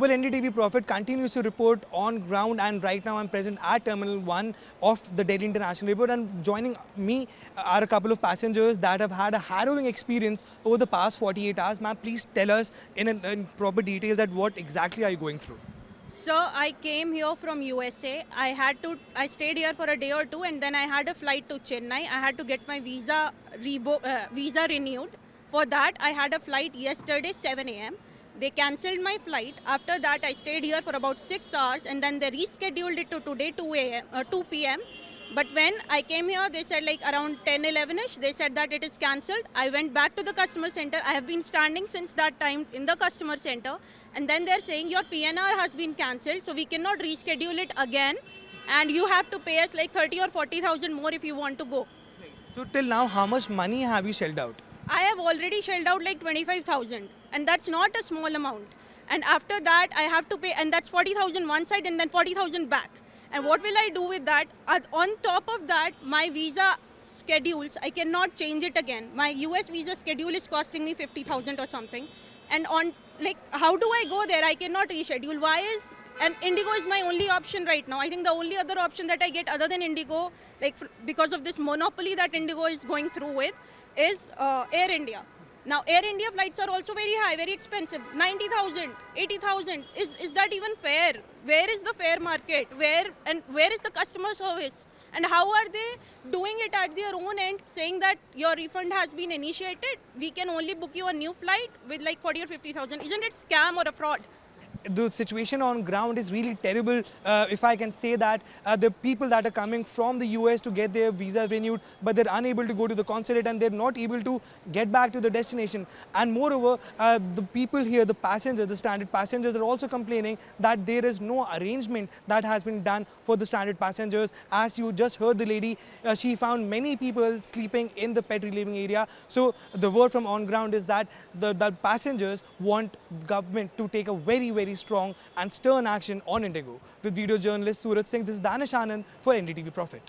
Well, NDTV Profit continues to report on ground, and right now I'm present at Terminal 1 of the Delhi International Airport, and joining me are a couple of passengers that have had a harrowing experience over the past 48 hours. Ma'am, please tell us in proper details that what exactly are you going through? So I came here from USA. I stayed here for a day or two, and then I had a flight to Chennai. I had to get my visa renewed. For that, I had a flight yesterday 7 a.m. They cancelled my flight. After that, I stayed here for about 6 hours, and then they rescheduled it to today 2 p.m. But when I came here, they said like around 10-11ish, they said that it is cancelled. I went back to the customer center. I have been standing since that time in the customer center. And then they're saying your PNR has been cancelled, so we cannot reschedule it again. And you have to pay us like 30 or 40,000 more if you want to go. So till now, how much money have you shelled out? I have already shelled out like 25,000, and that's not a small amount. And after that, I have to pay, and that's 40,000 one side and then 40,000 back. And what will I do with that? On top of that, my visa schedules, I cannot change it again. My US visa schedule is costing me 50,000 or something. And how do I go there? I cannot reschedule. And Indigo is my only option right now. I think the only other option that I get other than Indigo, because of this monopoly that Indigo is going through with, is Air India. Now, Air India flights are also very high, very expensive. 90,000, 80,000. Is that even fair? Where is the fair market? Where is the customer service? And how are they doing it at their own end, saying that your refund has been initiated? We can only book you a new flight with like 40 or 50,000. Isn't it scam or a fraud? The situation on ground is really terrible, if I can say that. The people that are coming from the US to get their visa renewed, but they're unable to go to the consulate and they're not able to get back to the destination. And moreover, the people here, the passengers, the stranded passengers, are also complaining that there is no arrangement that has been done for the stranded passengers. As you just heard the lady, she found many people sleeping in the pet relieving area. So the word from on ground is that the passengers want government to take a very strong and stern action on Indigo. With video journalist Suraj Singh, this is Danish Anand for NDTV Profit.